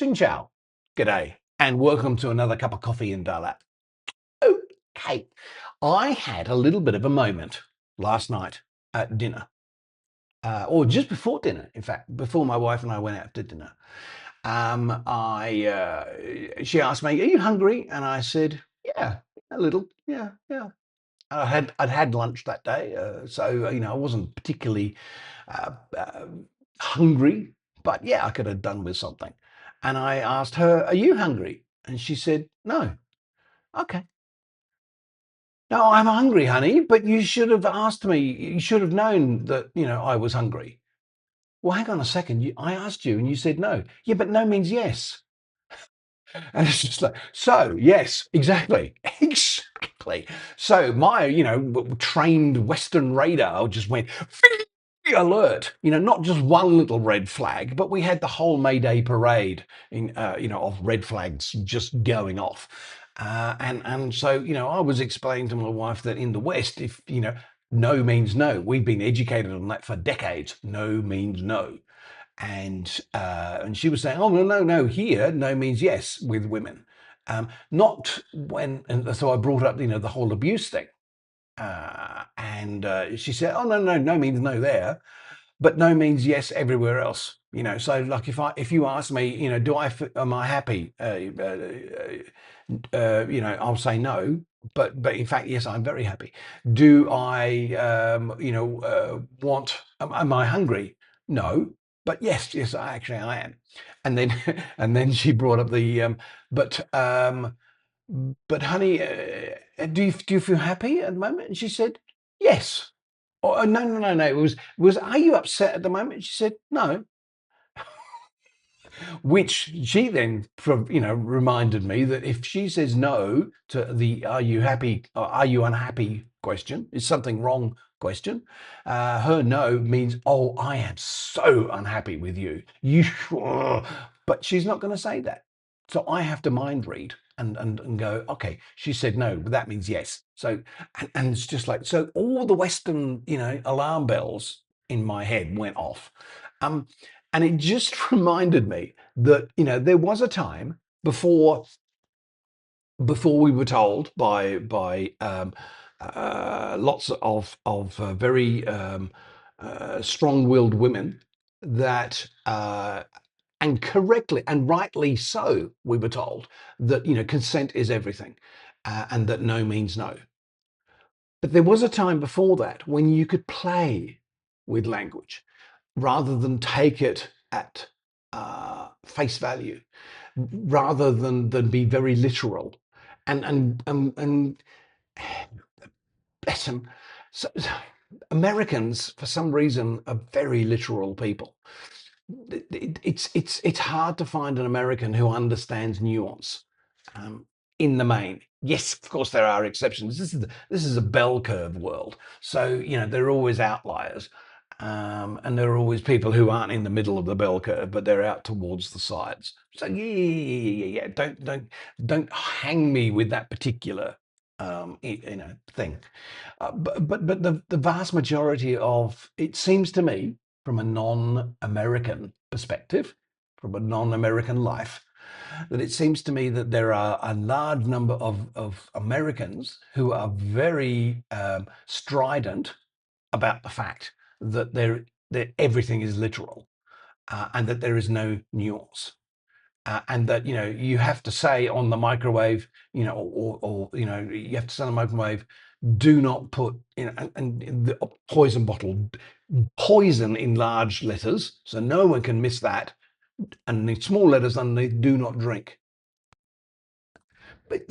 Xin chào, g'day, and welcome to another cup of coffee in Dalat. Okay, I had a little bit of a moment last night at dinner, or just before dinner, in fact, before my wife and I went out to dinner. She asked me, "Are you hungry?" And I said, "Yeah, a little, yeah." I'd had lunch that day, so I wasn't particularly uh, uh, hungry, but yeah, I could have done with something. And I asked her, "Are you hungry?" And she said, "No." Okay. No, I'm hungry, honey, but you should have asked me. You should have known that, I was hungry. Well, hang on a second. I asked you and you said no. Yeah, but no means yes. And it's just like, so yes, exactly. Exactly. So my, trained Western radar just went alert, not just one little red flag, but we had the whole Mayday parade of red flags just going off. And so, I was explaining to my wife that in the West, if, no means no. We've been educated on that for decades. No means no. And she was saying, "Oh no, no, no! Here, no means yes with women, not when." And so I brought up, the whole abuse thing, and she said, "Oh no, no, no means no there, but no means yes everywhere else." So like if you ask me, am I happy? I'll say no, but in fact, yes, I'm very happy. Do I, am I hungry? No, but yes, yes, I am. And then, and then she brought up but, um, but honey, do you feel happy at the moment? And she said, yes. Oh, no, no, no, no. It was, are you upset at the moment? She said, no. Which she then, reminded me that if she says no to the "Are you happy? Or are you unhappy?" question, is something wrong question, her no means, "Oh, I am so unhappy with you. You," but she's not going to say that. So I have to mind read and go, okay, she said no, but that means yes. So and it's just like, so all the Western, alarm bells in my head went off. Um, and it just reminded me that, there was a time before we were told by lots of very strong-willed women that and correctly and rightly so, we were told that, consent is everything, and that no means no. But there was a time before that when you could play with language rather than take it at face value, rather than be very literal, and bless them. So Americans, for some reason, are very literal people. It's hard to find an American who understands nuance, um, in the main. Yes, of course there are exceptions. This is a bell curve world, so there are always outliers, and there are always people who aren't in the middle of the bell curve, but they're out towards the sides. So yeah. Don't hang me with that particular thing. But the vast majority of it seems to me, from a non-American perspective, from a non-American life, that it seems to me that there are a large number of Americans who are very strident about the fact that everything is literal, and that there is no nuance. And that you have to say on the microwave, or you have to say on the microwave, do not put, and the poison bottle, poison in large letters, so no one can miss that, and the small letters underneath, do not drink. But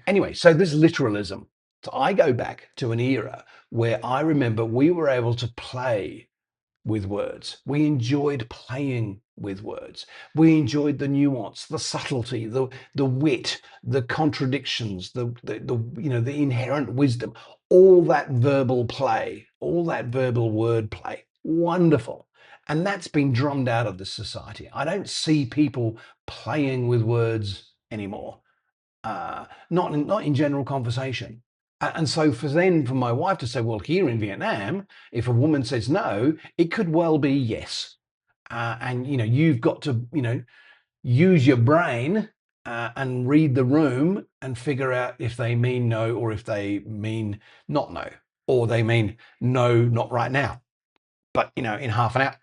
anyway, so this literalism. So I go back to an era where I remember we were able to play with words. We enjoyed playing with words. We enjoyed the nuance, the subtlety, the wit, the contradictions, the inherent wisdom, all that verbal play, all that verbal word play. Wonderful. And that's been drummed out of this society. I don't see people playing with words anymore, not in general conversation. And so for my wife to say, well, here in Vietnam, if a woman says no, it could well be yes. And you've got to, use your brain and read the room and figure out if they mean no or if they mean not no, or they mean no, not right now. But, in half an hour,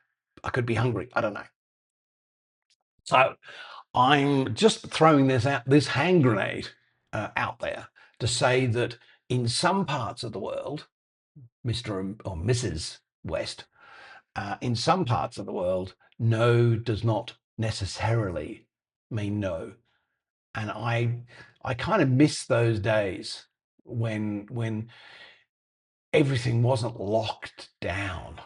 I could be hungry. I don't know. So I'm just throwing this hand grenade out there to say that in some parts of the world, Mr. or Mrs. West, in some parts of the world, no does not necessarily mean no. And I kind of miss those days when everything wasn't locked down.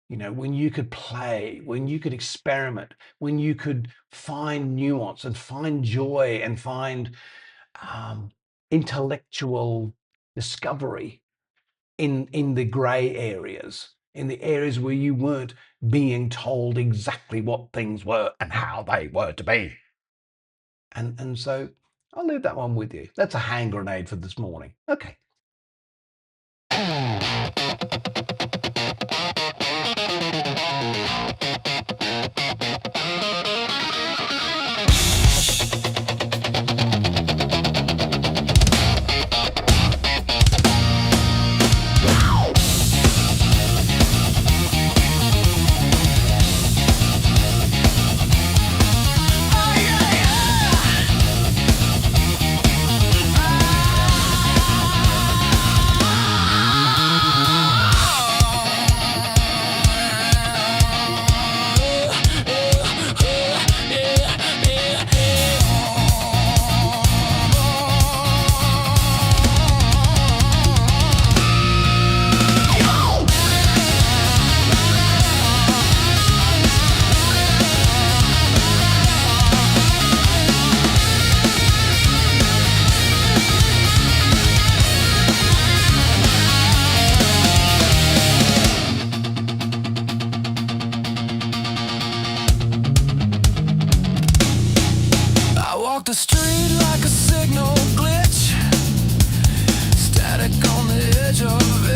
When you could play, when you could experiment, when you could find nuance and find joy and find intellectual discovery in the gray areas, in the areas where you weren't being told exactly what things were and how they were to be. And so I'll leave that one with you. That's a hand grenade for this morning. Okay. The street like a signal glitch, static on the edge of